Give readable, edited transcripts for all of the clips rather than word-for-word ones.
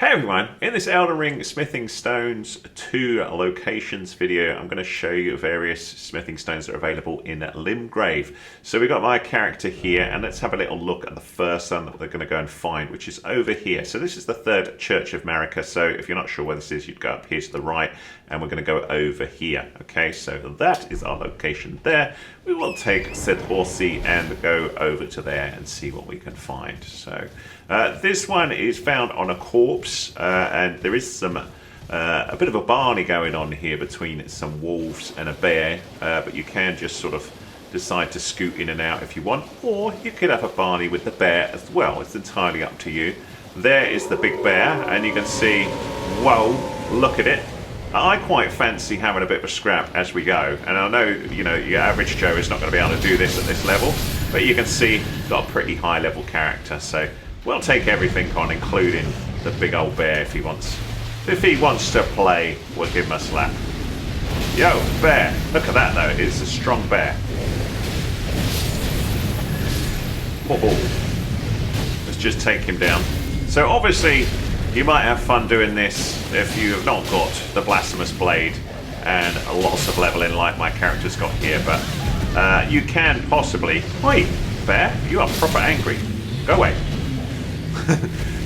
Hey everyone, in this Elden Ring Smithing Stones 2 locations video, I'm going to show you various smithing stones that are available in Limgrave. So we've got my character here, and let's have a little look at the first one that we're going to go and find, which is over here. So this is the third Church of Marika, so if you're not sure where this is, you'd go up here to the right, and we're going to go over here. Okay, so that is our location there. We will take said horsey and go over to there and see what we can find. So this one is found on a corpse, and there is some a bit of a barney going on here between some wolves and a bear, but you can just sort of decide to scoot in and out if you want, or you could have a barney with the bear as well. It's entirely up to you. There is the big bear, and you can see, whoa, look at it. I quite fancy having a bit of a scrap as we go, and I know, you know, your average Joe is not going to be able to do this at this level, but you can see got a pretty high level character, so we'll take everything on, including the big old bear if he wants. If he wants to play, we'll give him a slap. Yo, bear! Look at that though, it's a strong bear. Oh, let's just take him down. So obviously, you might have fun doing this if you have not got the Blasphemous Blade and lots of leveling like my character's got here, but you can possibly... Oi, bear, you are proper angry. Go away.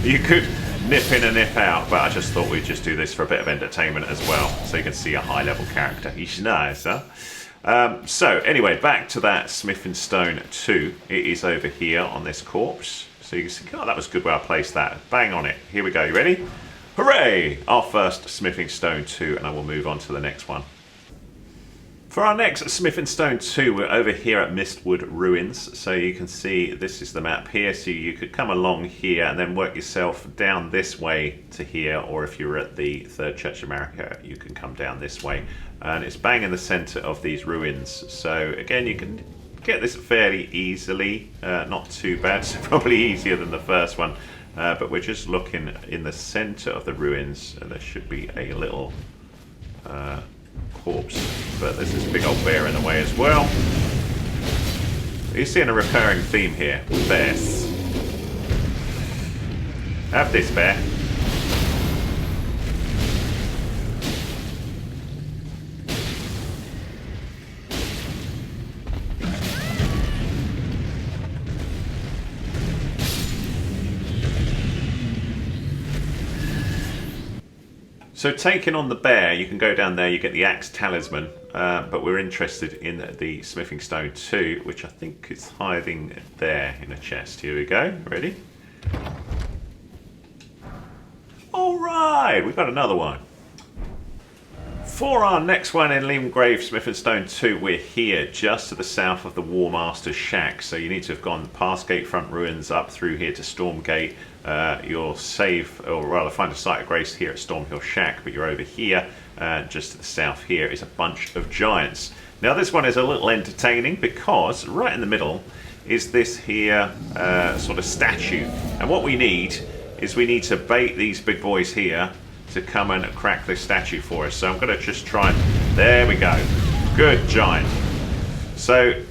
You could nip in and nip out, but I just thought we'd just do this for a bit of entertainment as well, so you can see a high level character. He's nice, huh? So anyway, back to that Smithing Stone 2. It is over here on this corpse. So you can see, oh, that was good where I placed that. Bang on it. Here we go. You ready? Hooray! Our first Smithing Stone 2, and I will move on to the next one. For our next Smithing Stone 2, we're over here at Mistwood Ruins. So you can see this is the map here. So you could come along here and then work yourself down this way to here. Or if you're at the Third Church of Marika, you can come down this way. And it's bang in the center of these ruins. So again, you can get this fairly easily. Not too bad. It's probably easier than the first one. But we're just looking in the center of the ruins. And there should be a little... corpse, but there's this big old bear in the way as well. You're seeing a recurring theme here with bears. Have this, bear. So taking on the bear, you can go down there, you get the axe talisman, but we're interested in the Smithing Stone 2, which I think is hiding there in a chest. Here we go, ready? Alright, we've got another one. For our next one in Limgrave Smithing Stone 2, we're here just to the south of the War Master's shack. So you need to have gone past Gatefront Ruins up through here to Stormgate. You'll save, or rather find a site of grace here at Stormhill Shack, but you're over here, just to the south here is a bunch of giants. Now this one is a little entertaining because right in the middle is this here sort of statue. And what we need is we need to bait these big boys here to come and crack this statue for us. So I'm going to just try and... There we go. Good giant. So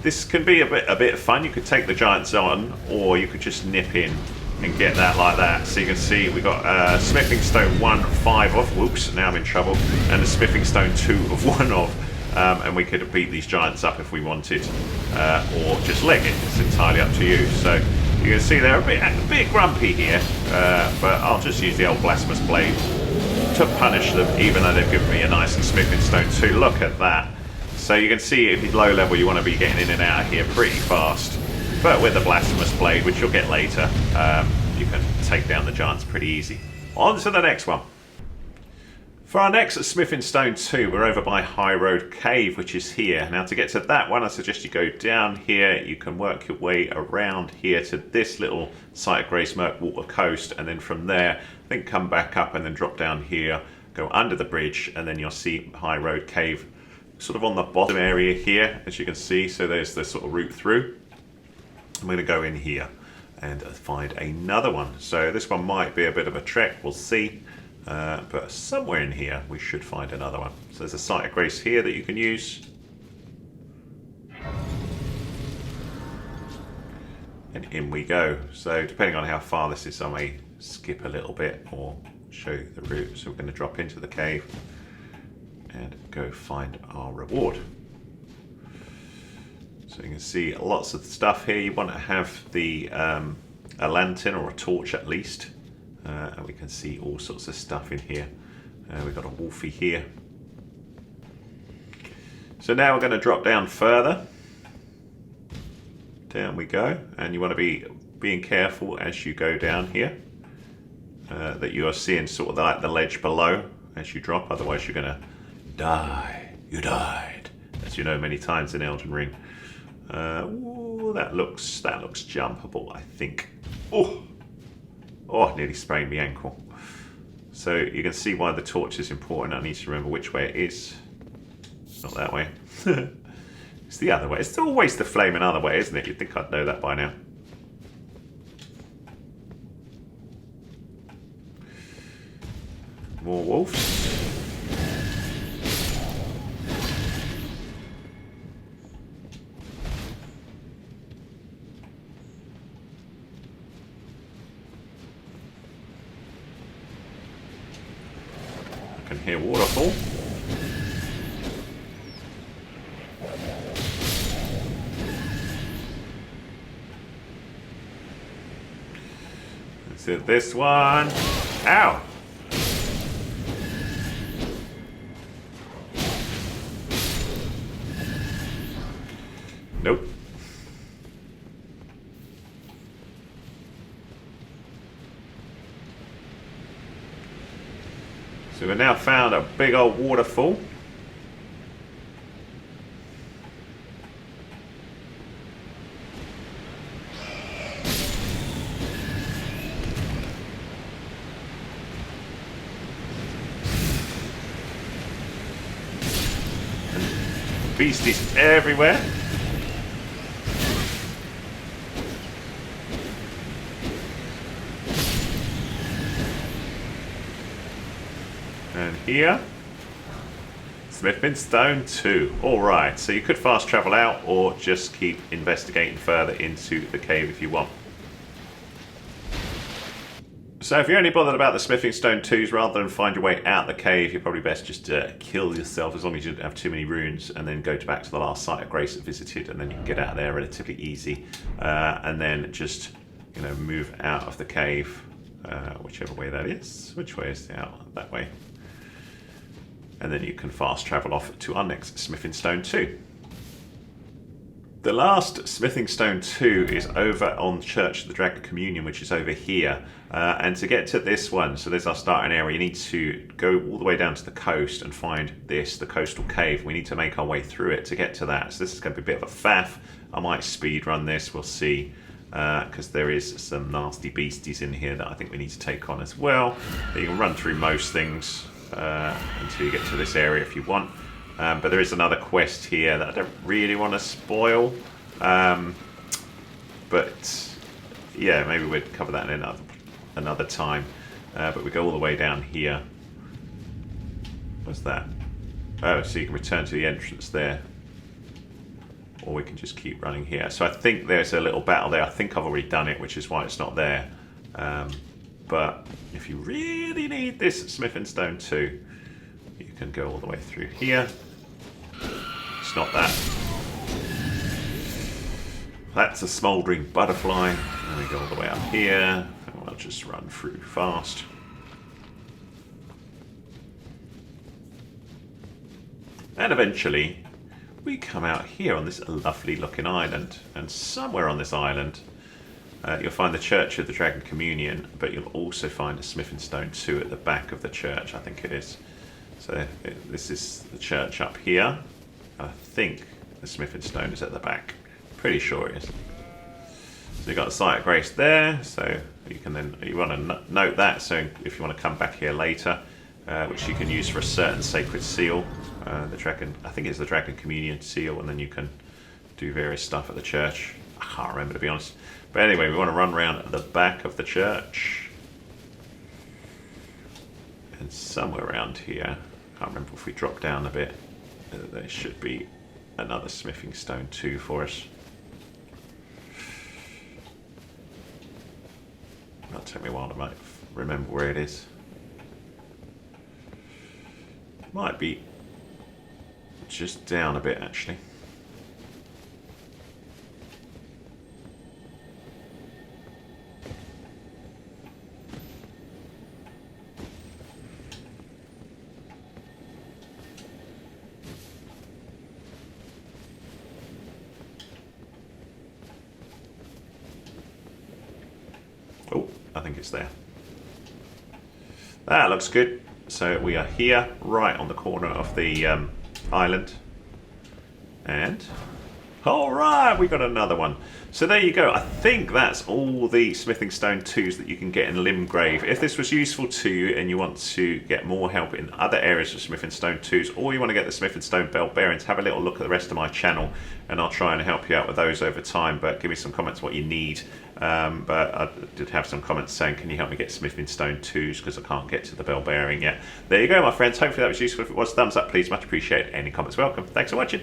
this can be a bit of fun. You could take the giants on, or you could just nip in and get that like that. So you can see we've got Smithing Stone 1, 5 of. Whoops, now I'm in trouble. And the Smithing Stone 2 of 1 of. And we could beat these giants up if we wanted, or just leg it. It's entirely up to you. So you can see they're a bit grumpy here, but I'll just use the old Blasphemous Blade to punish them, even though they've given me a nice Smithing Stone 2. Look at that. So you can see if you're low level, you want to be getting in and out of here pretty fast. But with the Blasphemous Blade, which you'll get later, you can take down the giants pretty easy. On to the next one. For our next Smithing Stone 2, we're over by High Road Cave, which is here. Now to get to that one, I suggest you go down here. You can work your way around here to this little site of Grace Mirkwater Coast, and then from there, I think come back up and then drop down here, go under the bridge, and then you'll see High Road Cave sort of on the bottom area here, as you can see. So there's the sort of route through. I'm going to go in here and find another one. So this one might be a bit of a trek, we'll see. But somewhere in here we should find another one. So there's a site of grace here that you can use. And in we go. So depending on how far this is, I may skip a little bit or show you the route. So we're going to drop into the cave and go find our reward. So you can see lots of stuff here. You want to have the a lantern or a torch at least, and we can see all sorts of stuff in here. We've got a wolfie here. So now we're going to drop down further. Down we go, and you want to be being careful as you go down here, that you are seeing sort of like the ledge below as you drop, otherwise you're going to die. You died, as you know many times in Elden Ring. Ooh, that looks jumpable, I think. Oh, nearly sprained my ankle. So you can see why the torch is important. I need to remember which way it is. Not that way. It's the other way. It's always the flaming other way, isn't it? You'd think I'd know that by now. More wolves. I can hear waterfall. Let's hit this one. Ow! Nope. So we've now found a big old waterfall. And beasties everywhere. And here, Smithing Stone 2. Alright, so you could fast travel out or just keep investigating further into the cave if you want. So if you're only bothered about the Smithing Stone 2s, rather than find your way out the cave, you're probably best just kill yourself, as long as you don't have too many runes, and then go back to the last site of Grace that visited, and then you can get out of there relatively easy. And then just, move out of the cave, whichever way that is. Which way is out? That way. And then you can fast travel off to our next Smithing Stone 2. The last Smithing Stone 2 is over on Church of the Dragon Communion, which is over here. And to get to this one, so there's our starting area, you need to go all the way down to the coast and find this, the coastal cave. We need to make our way through it to get to that. So this is going to be a bit of a faff. I might speed run this, we'll see. Because there is some nasty beasties in here that I think we need to take on as well. You can run through most things until you get to this area if you want. But there is another quest here that I don't really want to spoil. But yeah, maybe we'd cover that in another time. But we go all the way down here. What's that? Oh, so you can return to the entrance there. Or we can just keep running here. So I think there's a little battle there. I think I've already done it, which is why it's not there. But if you really need this Smithing Stone 2, you can go all the way through here. It's not that. That's a smouldering butterfly. And we go all the way up here. And we'll just run through fast. And eventually, we come out here on this lovely looking island. And somewhere on this island, you'll find the Church of the Dragon Communion, but you'll also find a Smithing Stone 2 at the back of the church, I think it is. So this is the church up here. I think the Smithing Stone is at the back. Pretty sure it is. So you've got the site of Grace there, so you want to note that, so if you want to come back here later, which you can use for a certain sacred seal, I think it's the Dragon Communion seal, and then you can do various stuff at the church. I can't remember, to be honest. But anyway, we want to run around at the back of the church. And somewhere around here, I can't remember if we drop down a bit, there should be another Smithing Stone 2 for us. That'll take me a while to remember where it is. Might be just down a bit, actually. Oh, I think it's there. That looks good. So we are here, right on the corner of the island. And, alright, we got another one. So there you go. I think that's all the smithing stone 2s that you can get in Limgrave. If this was useful to you and you want to get more help in other areas of smithing stone 2s, or you want to get the smithing stone bell bearings, have a little look at the rest of my channel and I'll try and help you out with those over time. But give me some comments what you need. But I did have some comments saying, can you help me get smithing stone 2s because I can't get to the bell bearing yet. There you go, my friends. Hopefully that was useful. If it was, thumbs up please, much appreciated. Any comments welcome. Thanks for watching.